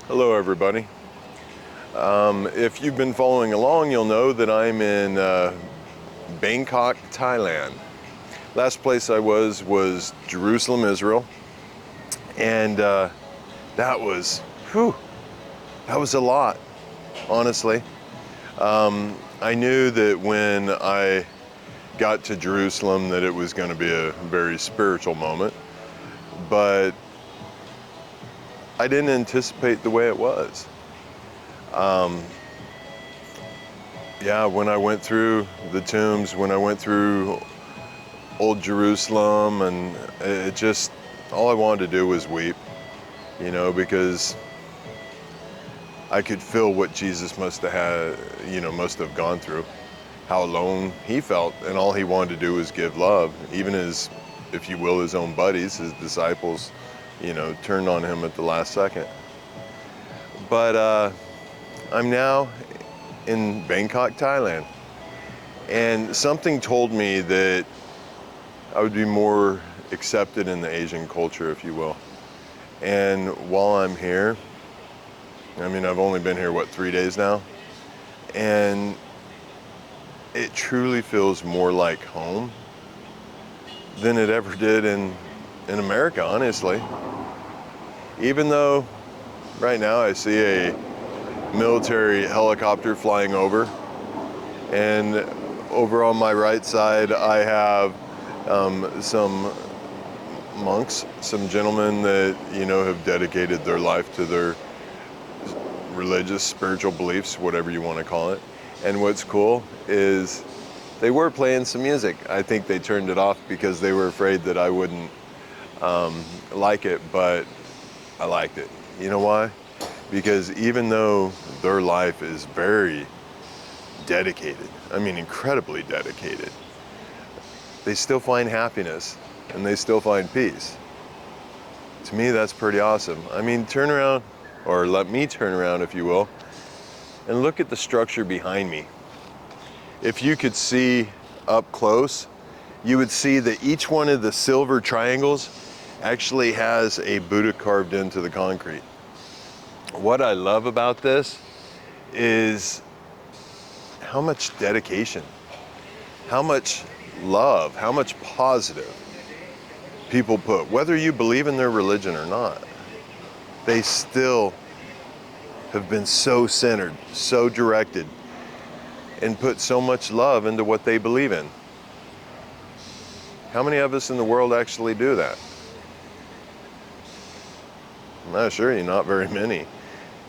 Hello, everybody. If you've been following along, you'll know that I'm in Bangkok, Thailand. Last place I was Jerusalem, Israel, and that was, that was a lot, honestly. I knew that when I got to Jerusalem that it was going to be a very spiritual moment, but I didn't anticipate the way it was. Yeah, when I went through the tombs, when I went through Old Jerusalem, and it just, all I wanted to do was weep, because I could feel what Jesus must have had, must have gone through, how alone he felt, and all he wanted to do was give love. Even his, if you will, his own buddies, his disciples, turned on him at the last second. But I'm now in Bangkok, Thailand, and something told me that I would be more accepted in the Asian culture, if you will. And while I'm here, I've only been here, 3 days now? And it truly feels more like home than it ever did in America, honestly. Even though right now I see a military helicopter flying over, and over on my right side I have some monks, some gentlemen that have dedicated their life to their religious, spiritual beliefs, whatever you want to call it. And what's cool is they were playing some music. I think they turned it off because they were afraid that I wouldn't like it, but I liked it. You know why? Because even though their life is very dedicated, incredibly dedicated, they still find happiness and they still find peace. To me, that's pretty awesome. Turn around, or let me turn around, if you will, and look at the structure behind me. If you could see up close, you would see that each one of the silver triangles actually has a Buddha carved into the concrete. What I love about this is how much dedication, how much love, how much positive people put, whether you believe in their religion or not. They still have been so centered, so directed, and put so much love into what they believe in. How many of us in the world actually do that? I'm not sure you, not very many.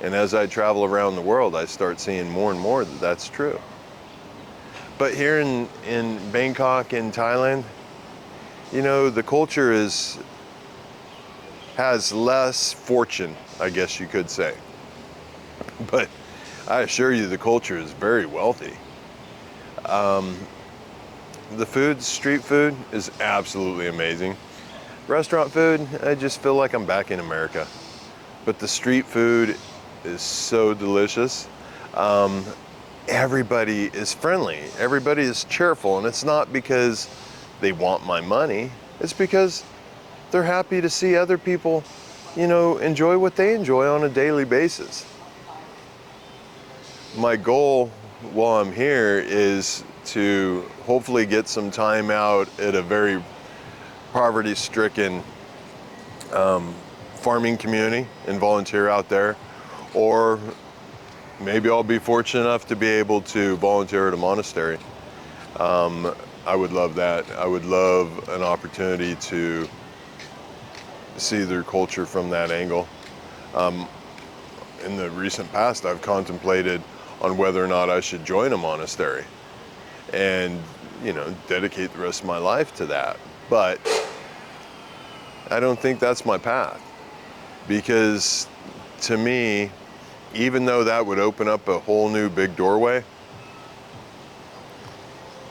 And as I travel around the world, I start seeing more and more that that's true. But here in Bangkok, in Thailand, the culture has less fortune, I guess you could say. But I assure you the culture is very wealthy. The food, street food, is absolutely amazing. Restaurant food, I just feel like I'm back in America. But the street food is so delicious. Everybody is friendly. Everybody is cheerful. And it's not because they want my money. It's because they're happy to see other people, enjoy what they enjoy on a daily basis. My goal while I'm here is to hopefully get some time out at a very poverty-stricken farming community and volunteer out there, or maybe I'll be fortunate enough to be able to volunteer at a monastery. I would love that. I would love an opportunity to see their culture from that angle. In the recent past, I've contemplated on whether or not I should join a monastery and, dedicate the rest of my life to that. But I don't think that's my path, because to me, even though that would open up a whole new big doorway,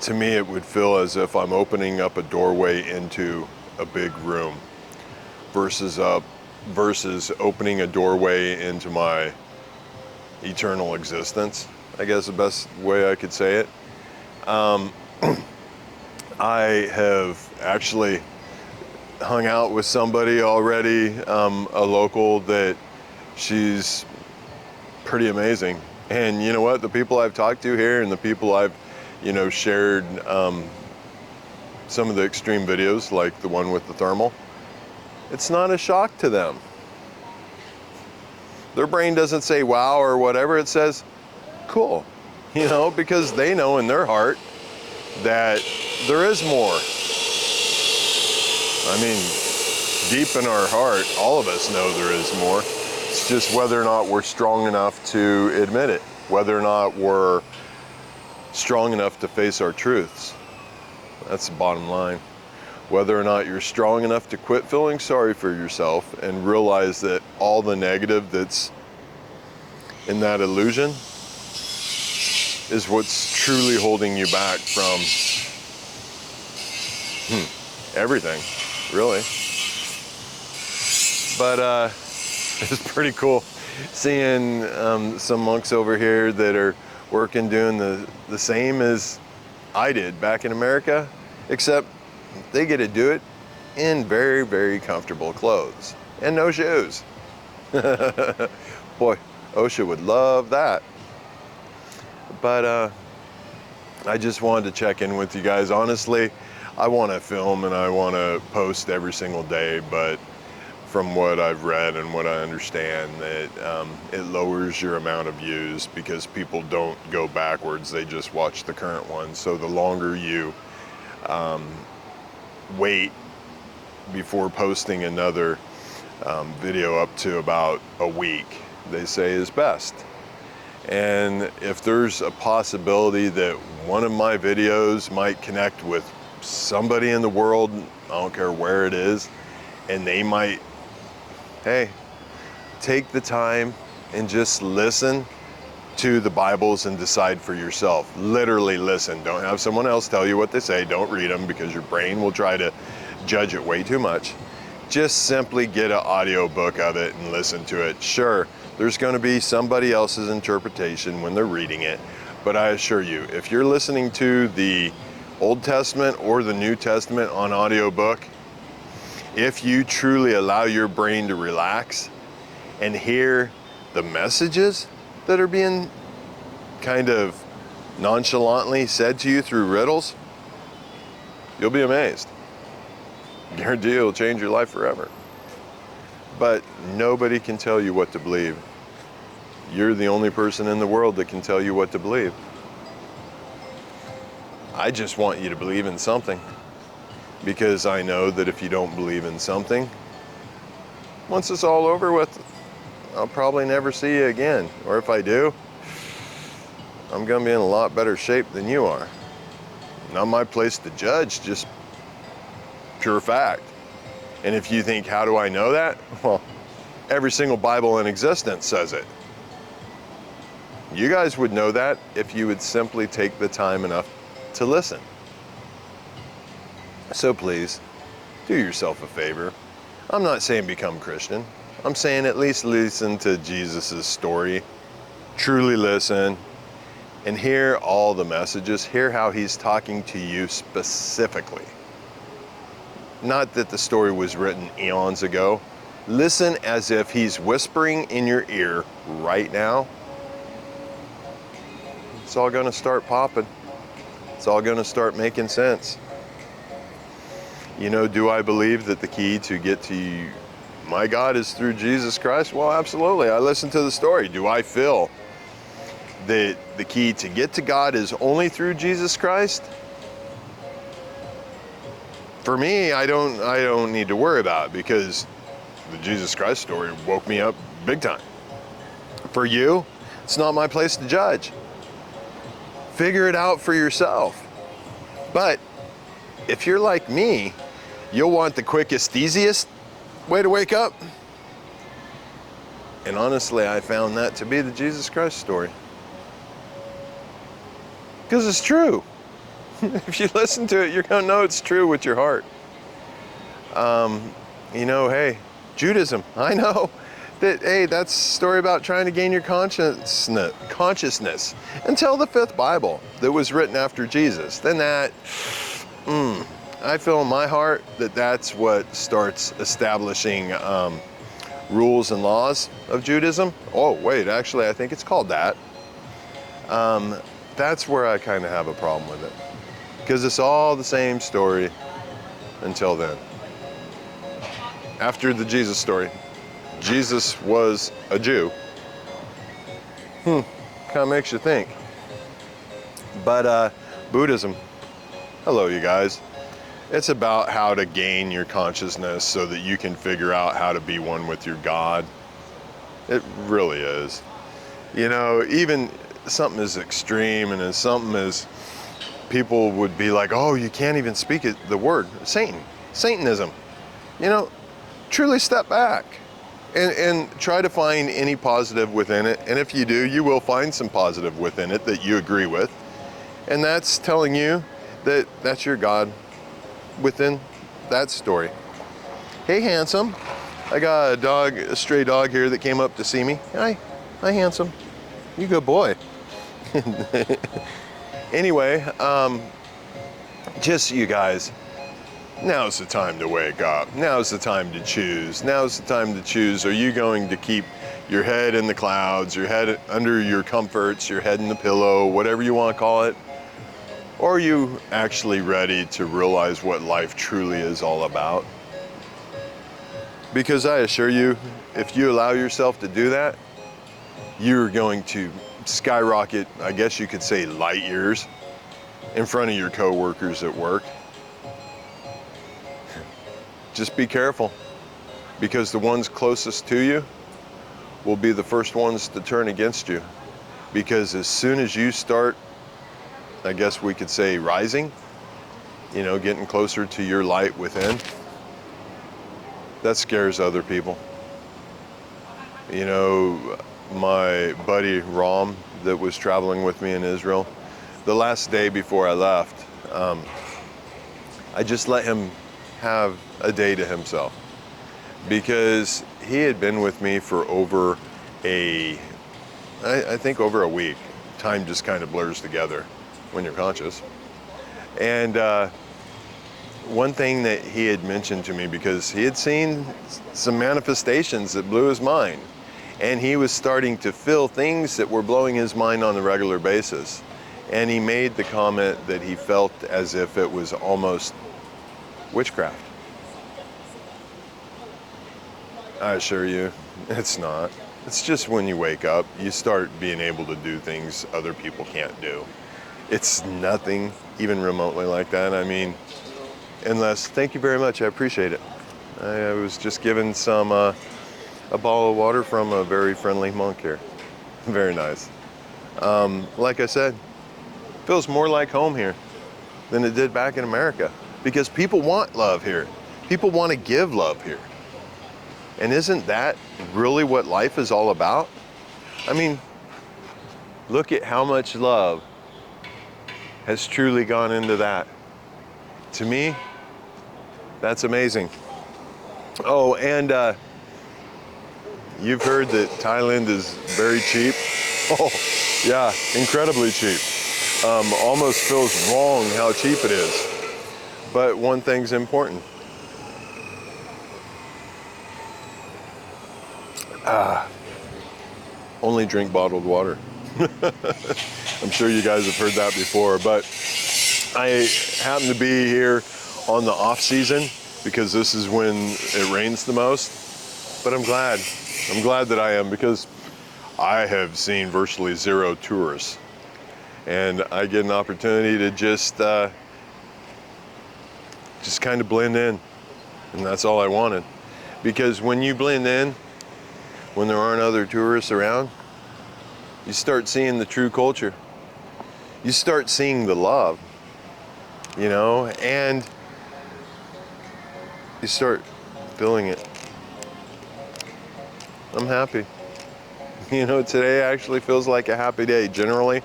to me it would feel as if I'm opening up a doorway into a big room versus opening a doorway into my eternal existence, I guess the best way I could say it. I have actually hung out with somebody already, a local, that she's pretty amazing. And you know what? The people I've talked to here and the people I've, shared some of the extreme videos, like the one with the thermal, it's not a shock to them. Their brain doesn't say wow or whatever, it says cool, because they know in their heart that there is more. I mean, deep in our heart, all of us know there is more. It's just whether or not we're strong enough to admit it, whether or not we're strong enough to face our truths. That's the bottom line. Whether or not you're strong enough to quit feeling sorry for yourself and realize that all the negative that's in that illusion is what's truly holding you back from everything, really. But it's pretty cool seeing some monks over here that are working doing the same as I did back in America, except they get to do it in very, very comfortable clothes and no shoes. Boy, OSHA would love that. But I just wanted to check in with you guys. Honestly, I want to film and I want to post every single day, but from what I've read and what I understand, that it lowers your amount of views because people don't go backwards, they just watch the current one. So the longer you wait before posting another video, up to about a week, they say is best. And if there's a possibility that one of my videos might connect with somebody in the world, I don't care where it is, and they might, hey, take the time and just listen to the Bibles and decide for yourself. Literally listen. Don't have someone else tell you what they say. Don't read them because your brain will try to judge it way too much. Just simply get an audio book of it and listen to it. Sure, there's going to be somebody else's interpretation when they're reading it, but I assure you, if you're listening to the Old Testament or the New Testament on audiobook, if you truly allow your brain to relax and hear the messages that are being kind of nonchalantly said to you through riddles, you'll be amazed. Guarantee it'll change your life forever. But nobody can tell you what to believe. You're the only person in the world that can tell you what to believe. I just want you to believe in something, because I know that if you don't believe in something, once it's all over with, I'll probably never see you again. Or if I do, I'm going to be in a lot better shape than you are. Not my place to judge, just pure fact. And if you think, how do I know that? Well, every single Bible in existence says it. You guys would know that if you would simply take the time enough to listen. So please, do yourself a favor. I'm not saying become Christian. I'm saying at least listen to Jesus' story. Truly listen and hear all the messages. Hear how he's talking to you specifically. Not that the story was written eons ago. Listen as if he's whispering in your ear right now. It's all going to start popping. It's all going to start making sense. Do I believe that the key to get to my God is through Jesus Christ? Well, absolutely. I listened to the story. Do I feel that the key to get to God is only through Jesus Christ? For me, I don't need to worry about it, because the Jesus Christ story woke me up big time. For you, it's not my place to judge. Figure it out for yourself. But if you're like me, you'll want the quickest, easiest way to wake up. And honestly, I found that to be the Jesus Christ story. Because it's true. If you listen to it, you're going to know it's true with your heart. Hey, Judaism, I know that, hey, that's a story about trying to gain your consciousness until the fifth Bible that was written after Jesus. Then that, I feel in my heart that that's what starts establishing rules and laws of Judaism. Oh, wait, actually, I think it's called that. That's where I kind of have a problem with it. Because it's all the same story until then. After the Jesus story, Jesus was a Jew. Kind of makes you think. But Buddhism, hello you guys. It's about how to gain your consciousness so that you can figure out how to be one with your God. It really is. You know, even something as extreme and as something as people would be like, oh, you can't even speak it, the word, Satanism. You know, truly step back and try to find any positive within it. And if you do, you will find some positive within it that you agree with. And that's telling you that that's your God within that story. Hey, handsome. I got a stray dog here that came up to see me. Hi, handsome. You good boy. Anyway, just you guys, now's the time to wake up. Now's the time to choose. Now's the time to choose. Are you going to keep your head in the clouds, your head under your comforts, your head in the pillow, whatever you want to call it? Or are you actually ready to realize what life truly is all about? Because I assure you, if you allow yourself to do that, you're going to skyrocket, I guess you could say, light years in front of your coworkers at work. Just be careful, because the ones closest to you will be the first ones to turn against you. Because as soon as you start, I guess we could say, rising, you know, getting closer to your light within, that scares other people. You know, my buddy Ram that was traveling with me in Israel, the last day before I left, I just let him have a day to himself, because he had been with me for over I think over a week. Time just kind of blurs together when you're conscious. And one thing that he had mentioned to me, because he had seen some manifestations that blew his mind, and he was starting to feel things that were blowing his mind on a regular basis. And he made the comment that he felt as if it was almost witchcraft. I assure you, it's not. It's just when you wake up, you start being able to do things other people can't do. It's nothing even remotely like that. I mean, unless, thank you very much, I appreciate it. I was just given some, a bottle of water from a very friendly monk here. Very nice. Like I said, feels more like home here than it did back in America, because people want love here. People want to give love here. And isn't that really what life is all about? I mean, look at how much love has truly gone into that. To me, that's amazing. Oh, and you've heard that Thailand is very cheap. Oh, yeah, incredibly cheap. Almost feels wrong how cheap it is. But one thing's important. Only drink bottled water. I'm sure you guys have heard that before, but I happen to be here on the off season because this is when it rains the most. But I'm glad that I am, because I have seen virtually zero tourists, and I get an opportunity to just kind of blend in, and that's all I wanted. Because when you blend in, when there aren't other tourists around, you start seeing the true culture. You start seeing the love, you know, and you start feeling it. I'm happy. You know, today actually feels like a happy day. Generally,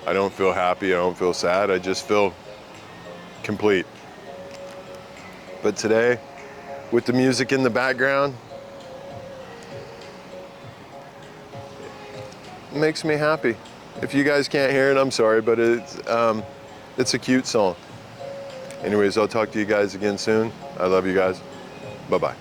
I don't feel happy, I don't feel sad, I just feel complete. But today, with the music in the background, it makes me happy. If you guys can't hear it, I'm sorry, but it's a cute song. Anyways, I'll talk to you guys again soon. I love you guys. Bye-bye.